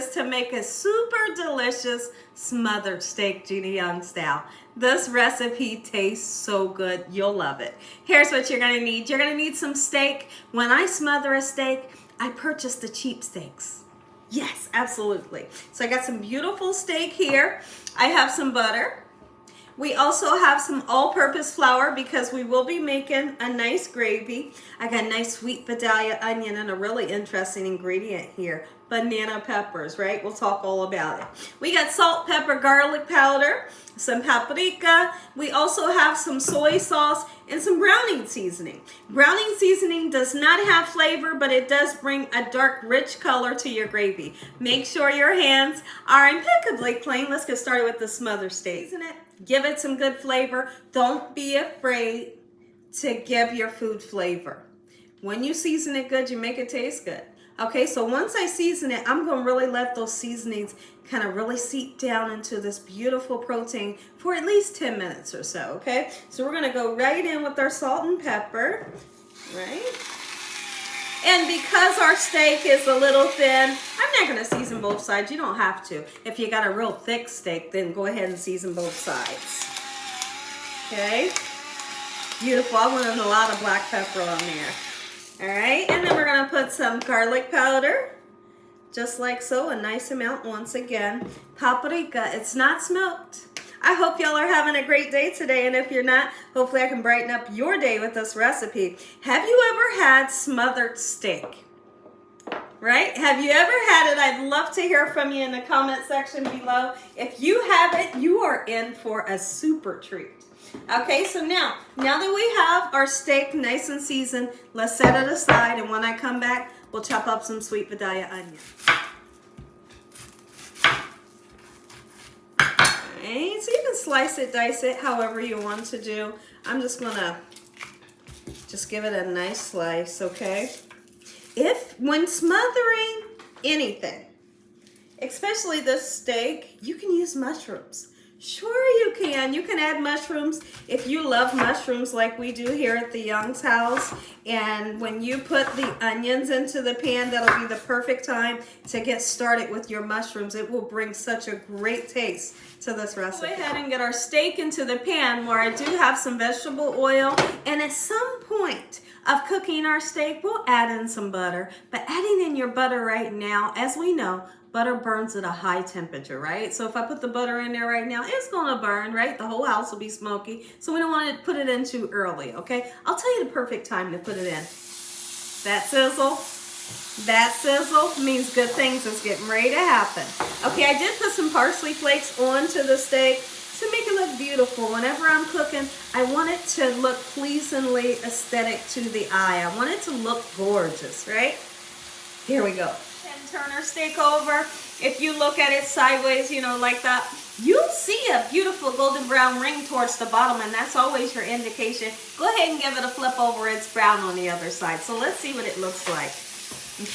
is to make a super delicious smothered steak, Gina Young style. This recipe tastes so good, you'll love it. Here's what you're gonna need. You're gonna need some steak. When I smother a steak, I purchase the cheap steaks. Yes, absolutely. So I got some beautiful steak here. I have some butter. We also have some all-purpose flour because we will be making a nice gravy. I got a nice sweet Vidalia onion and a really interesting ingredient here, banana peppers, right? We'll talk all about it. We got salt, pepper, garlic powder, some paprika. We also have some soy sauce and some browning seasoning. Browning seasoning does not have flavor, but it does bring a dark, rich color to your gravy. Make sure your hands are impeccably clean. Let's get started with the smothered steak. Season it. Give it some good flavor. Don't be afraid to give your food flavor. When you season it good, you make it taste good. Okay, so once I season it, I'm gonna really let those seasonings kind of really seep down into this beautiful protein for at least 10 minutes or so, okay? So we're gonna go right in with our salt and pepper, right? And because our steak is a little thin, I'm not gonna season both sides. You don't have to. If you got a real thick steak, then go ahead and season both sides. Okay? Beautiful. I wanted a lot of black pepper on there. All right, and then we're gonna put some garlic powder, just like so, a nice amount once again. Paprika, it's not smoked. I hope y'all are having a great day today, and if you're not, hopefully I can brighten up your day with this recipe. Have you ever had smothered steak? Right? Have you ever had it? I'd love to hear from you in the comment section below. If you have it, you are in for a super treat. Okay, so now that we have our steak nice and seasoned, let's set it aside, and when I come back, we'll chop up some sweet Vidalia onion. Alright, so you can slice it, dice it, however you want to do. I'm just gonna give it a nice slice, okay? When smothering anything, especially this steak, you can use mushrooms. Sure you can. You can add mushrooms if you love mushrooms like we do here at the Young's house. And when you put the onions into the pan, that'll be the perfect time to get started with your mushrooms. It will bring such a great taste to this recipe. Go ahead and get our steak into the pan where I do have some vegetable oil. And at some point of cooking our steak, we'll add in some butter. But adding in your butter right now, as we know, butter burns at a high temperature, right? So if I put the butter in there right now, it's gonna burn, right? The whole house will be smoky. So we don't want to put it in too early, okay? I'll tell you the perfect time to put it in. That sizzle means good things is getting ready to happen. Okay, I did put some parsley flakes onto the steak to make it look beautiful. Whenever I'm cooking, I want it to look pleasingly aesthetic to the eye. I want it to look gorgeous, right? Here we go. Turn our steak over. If you look at it sideways, you know, like that, you'll see a beautiful golden brown ring towards the bottom, and that's always your indication. Go ahead and give it a flip over. It's brown on the other side. So let's see what it looks like.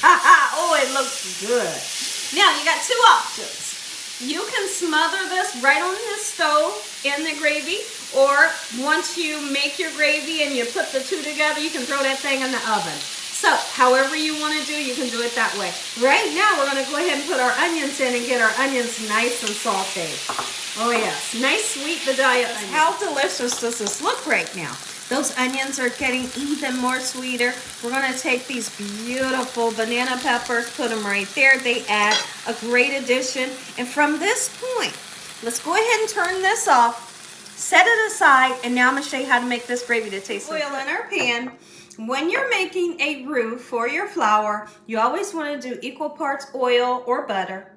Oh, it looks good. Now, you got two options. You can smother this right on the stove in the gravy, or once you make your gravy and you put the two together, you can throw that thing in the oven. So, however you want to do, you can do it that way. Right now, we're going to go ahead and put our onions in and get our onions nice and sauteed. Oh yes, nice sweet Vidalia onions. How delicious does this look right now? Those onions are getting even more sweeter. We're going to take these beautiful banana peppers, put them right there. They add a great addition. And from this point, let's go ahead and turn this off, set it aside, and now I'm going to show you how to make this gravy to taste good. Oil in our pan. When you're making a roux for your flour, you always want to do equal parts oil or butter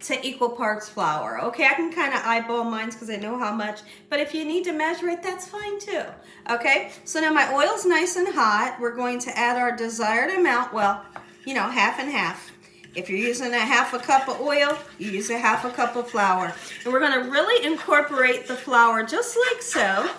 to equal parts flour. Okay, I can kind of eyeball mine because I know how much, but if you need to measure it, that's fine too. Okay, so now my oil's nice and hot. We're going to add our desired amount, well, you know, half and half. If you're using a half a cup of oil, you use a half a cup of flour. And we're going to really incorporate the flour just like so.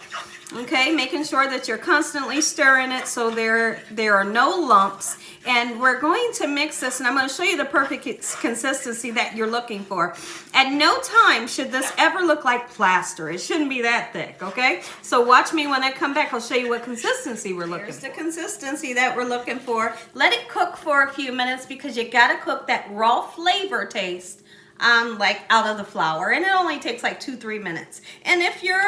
Okay, making sure that you're constantly stirring it so there are no lumps. And we're going to mix this, and I'm going to show you the perfect consistency that you're looking for. At no time should this ever look like plaster. It shouldn't be that thick, okay? So watch me when I come back. I'll show you what consistency we're looking for. Here's the consistency that we're looking for. Let it cook for a few minutes because you got to cook cook that raw flavor taste like out of the flour, and it only takes like 2-3 minutes. And if your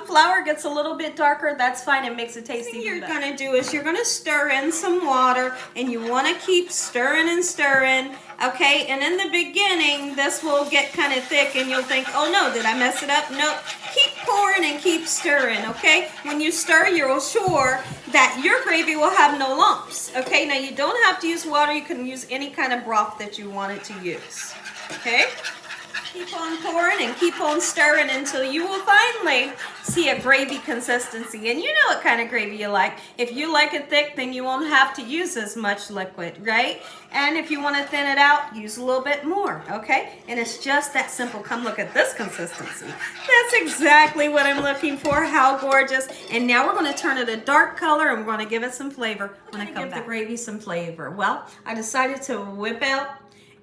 flour gets a little bit darker, that's fine. It makes it taste even better. What you're gonna do is you're gonna stir in some water, and you want to keep stirring and stirring. Okay, and in the beginning, this will get kind of thick, and you'll think, oh no, did I mess it up? Nope. Keep pouring and keep stirring. Okay, when you stir, you're sure that your gravy will have no lumps. Okay, now you don't have to use water. You can use any kind of broth that you want it to use. Okay, keep on pouring and keep on stirring until you will finally see a gravy consistency. And you know what kind of gravy you like. If you like it thick, then you won't have to use as much liquid, right? And if you want to thin it out, use a little bit more, okay? And it's just that simple. Come look at this consistency. That's exactly what I'm looking for. How gorgeous. And now we're going to turn it a dark color, and we're going to give it some flavor when I come back. Give the gravy some flavor. Well, I decided to whip out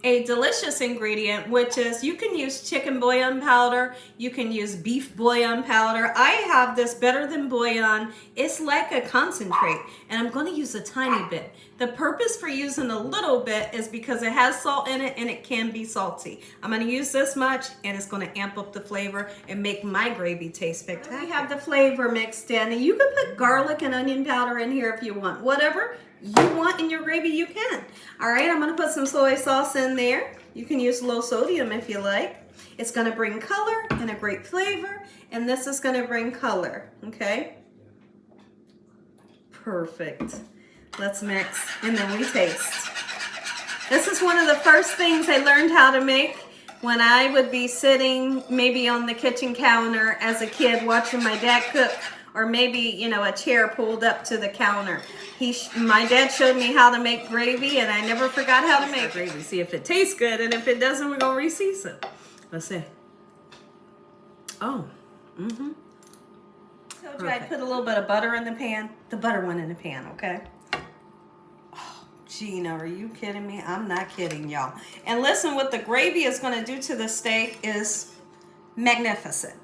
a delicious ingredient, which is, you can use chicken bouillon powder, you can use beef bouillon powder. I have this Better Than Bouillon. It's like a concentrate, and I'm going to use a tiny bit. The purpose for using a little bit is because it has salt in it and it can be salty. I'm going to use this much, and it's going to amp up the flavor and make my gravy taste spectacular. We have the flavor mixed in, and you can put garlic and onion powder in here if you want. Whatever you want in your gravy, you can. All right, I'm going to put some soy sauce in there. You can use low sodium if you like. It's going to bring color and a great flavor, and this is going to bring color, okay? Perfect. Let's mix, and then we taste. This is one of the first things I learned how to make when I would be sitting maybe on the kitchen counter as a kid watching my dad cook, or maybe, you know, a chair pulled up to the counter. My dad showed me how to make gravy, and I never forgot how to make gravy. See if it tastes good, and if it doesn't, we're gonna reseason. Let's see. Oh, Told you I'd put a little bit of butter in the pan. The butter went in the pan, okay? Oh, Gina, are you kidding me? I'm not kidding, y'all. And listen, what the gravy is gonna do to the steak is magnificent.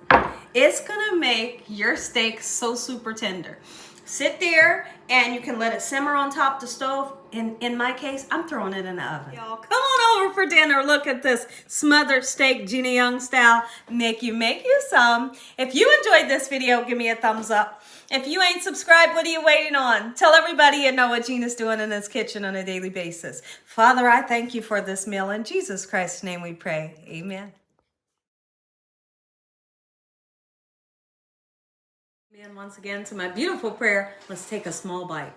It's gonna make your steak so super tender. Sit there, and you can let it simmer on top of the stove. In my case, I'm throwing it in the oven. Y'all, come on over for dinner. Look at this smothered steak, Gina Young style. Make you some. If you enjoyed this video, give me a thumbs up. If you ain't subscribed, what are you waiting on? Tell everybody you know what Gina's doing in this kitchen on a daily basis. Father, I thank you for this meal. In Jesus Christ's name we pray. Amen. Amen. Once again to my beautiful prayer. Let's take a small bite.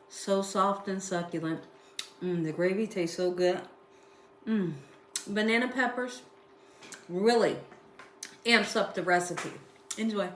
So soft and succulent. The gravy tastes so good. Banana peppers really amps up the recipe. Enjoy.